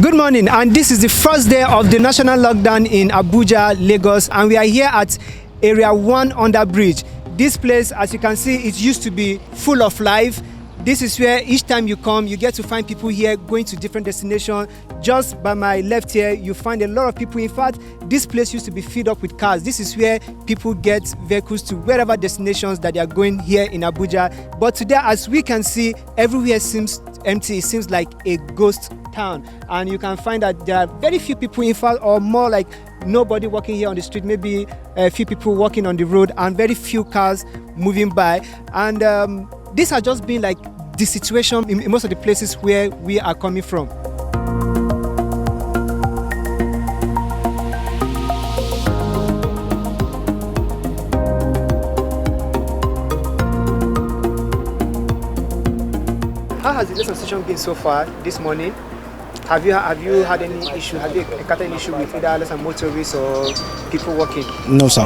Good morning, and this is the first day of the national lockdown in Abuja, Lagos, and we are here at Area 1 under bridge. This place, as you can see, it used to be full of life. This is where each time you come, you get to find people here going to different destinations. Just by my left here, you find a lot of people. In fact, this place used to be filled up with cars. This is where people get vehicles to wherever destinations that they are going here in Abuja. But today, as we can see, everywhere seems empty. It seems like a ghost town. And you can find that there are very few people, in fact, or more like nobody walking here on the street, maybe a few people walking on the road and very few cars moving by. And this has just been like the situation in most of the places where we are coming from. How has the lesson session been so far this morning? Have you had any issue? Have you encountered any issue with either some motorists or people walking? No, sir.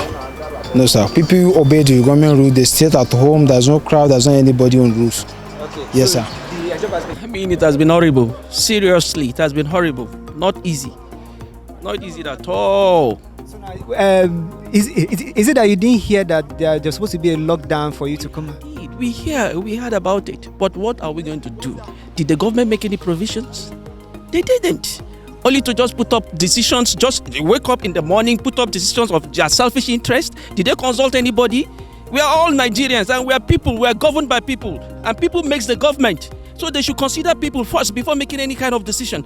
No, sir. People obey the government rule. They stay at home. There's no crowd. There's not anybody on roofs. Okay. Yes, so sir. I mean, it has been horrible. Seriously, it has been horrible. Not easy. Not easy at all. So now, is it that you didn't hear that there's supposed to be a lockdown for you to come? We heard about it. But what are we going to do? Did the government make any provisions? They didn't. Only to just put up decisions, just wake up in the morning, put up decisions of their selfish interest. Did they consult anybody? We are all Nigerians and we are people, we are governed by people, and people makes the government. So they should consider people first before making any kind of decision.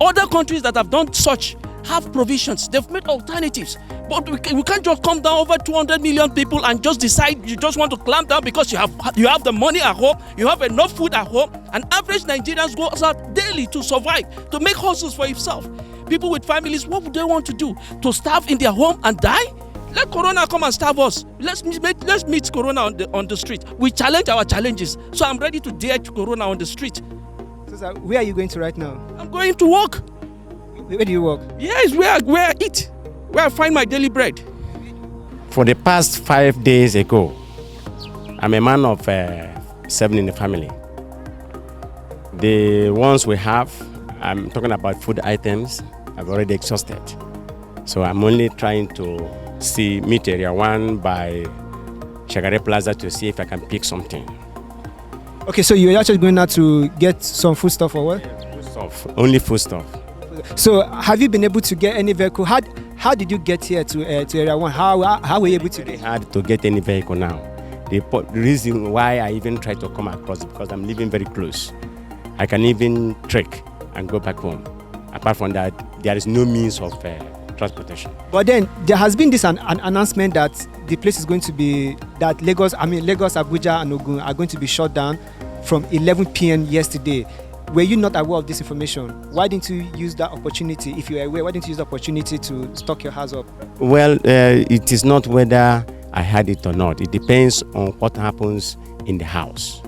Other countries that have done such have provisions, they've made alternatives. But we can't just come down over 200 million people and just decide you just want to clamp down because you have the money at home, you have enough food at home, and average Nigerians go out daily to survive, to make hustles for himself. People with families, what would they want to do? To starve in their home and die? Let Corona come and starve us. Let's meet Corona on the street. We challenge our challenges. So I'm ready to dare Corona on the street. So, sir, where are you going to right now? I'm going to work. Where do you work? Yes, where I eat, where I find my daily bread. For the past 5 days ago, I'm a man of 7 in the family. The ones we have, I'm talking about food items, I've already exhausted. So I'm only trying to meet Area 1 by Shagare Plaza to see if I can pick something. Okay, so you're actually going out to get some food stuff or what? Food stuff, only food stuff. So have you been able to get any vehicle? How did you get here to Area 1? How were you able to It's hard to get any vehicle now. The reason why I even try to come across is because I'm living very close. I can even trek and go back home. Apart from that, there is no means of transportation. But then there has been this an announcement that the place is going to be, that Lagos, Abuja and Ogun are going to be shut down from 11 p.m. yesterday. Were you not aware of this information? Why didn't you use that opportunity? If you were aware, why didn't you use the opportunity to stock your house up? Well, it is not whether I had it or not. It depends on what happens in the house.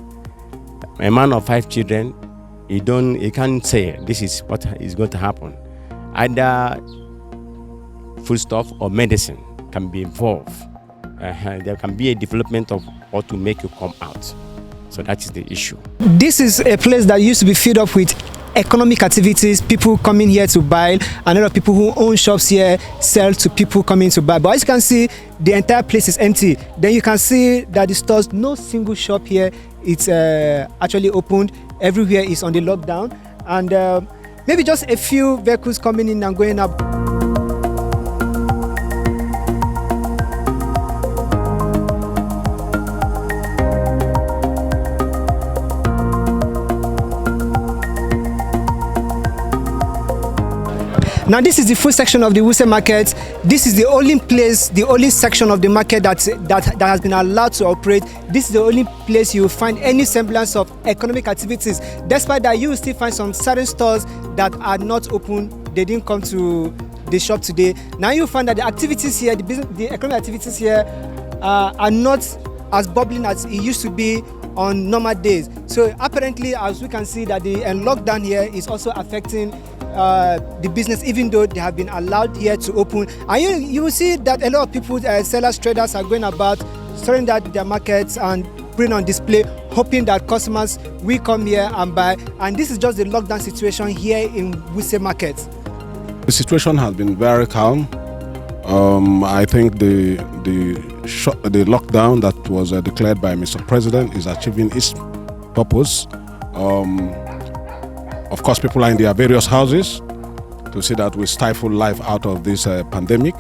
A man of 5 children, he can't say this is what is going to happen. Either foodstuff or medicine can be involved. There can be a development of what to make you come out. So that is the issue. This is a place that used to be filled up with economic activities, people coming here to buy, and a lot of people who own shops here sell to people coming to buy. But as you can see, the entire place is empty. Then you can see that the stores, no single shop here, it's actually opened. Everywhere is on the lockdown. And maybe just a few vehicles coming in and going up. Now this is the food section of the Wuse market. This is the only place, the only section of the market that has been allowed to operate. This is the only place you will find any semblance of economic activities. Despite that, you will still find some certain stores that are not open. They didn't come to the shop today. Now you find that the activities here, the economic activities here are not as bubbling as it used to be on normal days. So apparently, as we can see, that the lockdown here is also affecting the business, even though they have been allowed here to open. And you will see that a lot of people, sellers, traders are going about, selling that their markets, and putting on display, hoping that customers will come here and buy. And this is just the lockdown situation here in Wuse Market. The situation has been very calm. I think the lockdown that was declared by Mr. President is achieving its purpose. Of course, people are in their various houses to see that we stifle life out of this pandemic.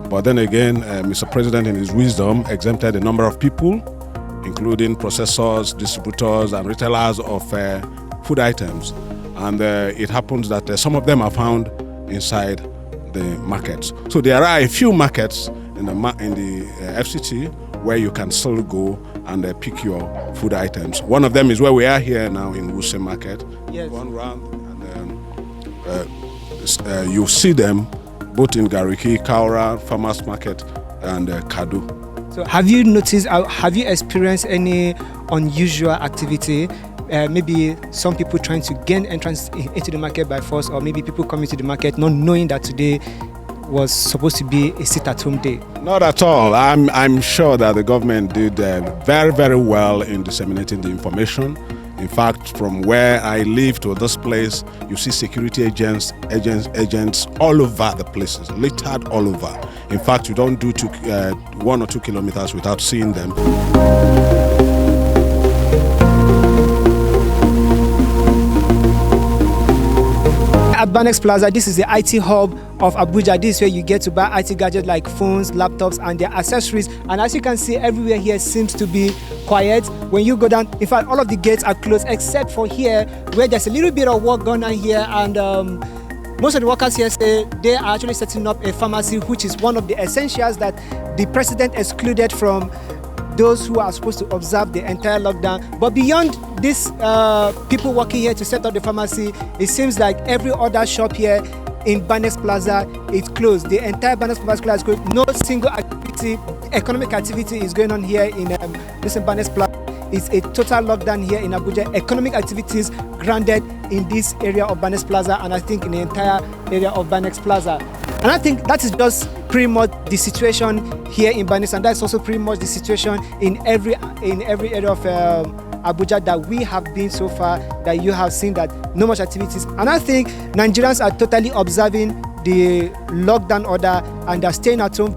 But then again, Mr. President, in his wisdom, exempted a number of people, including processors, distributors, and retailers of food items. And it happens that some of them are found inside the markets. So there are a few markets in the FCT where you can still go and pick your food items. One of them is where we are here now in Wuse Market. Yes. One round, and you see them both in Gariki, Kaura, Farmers Market, and Kadu. So have you noticed, have you experienced any unusual activity? Maybe some people trying to gain entrance into the market by force, or maybe people coming to the market not knowing that today was supposed to be a sit-at-home day? Not at all. I'm sure that the government did very, very well in disseminating the information. In fact, from where I live to this place, you see security agents all over the places, littered all over. In fact, you don't do 1 or 2 kilometers without seeing them. At Banex Plaza, this is the IT hub of Abuja. This is where you get to buy IT gadgets like phones, laptops, and their accessories. And as you can see, everywhere here seems to be quiet. When you go down, in fact, all of the gates are closed except for here, where there's a little bit of work going on here. And most of the workers here say they are actually setting up a pharmacy, which is one of the essentials that the president excluded from those who are supposed to observe the entire lockdown. But beyond this, people working here to set up the pharmacy, it seems like every other shop here in Banex Plaza is closed. The entire Banex Plaza is closed. No single activity, economic activity is going on here in this Banex Plaza. It's a total lockdown here in Abuja. Economic activities grounded in this area of Banex Plaza, and I think in the entire area of Banex Plaza. And I think that is just pretty much the situation here in Banex, and that's also pretty much the situation in every area of Abuja that we have been so far, that you have seen that no much activities. And I think Nigerians are totally observing the lockdown order and are staying at home.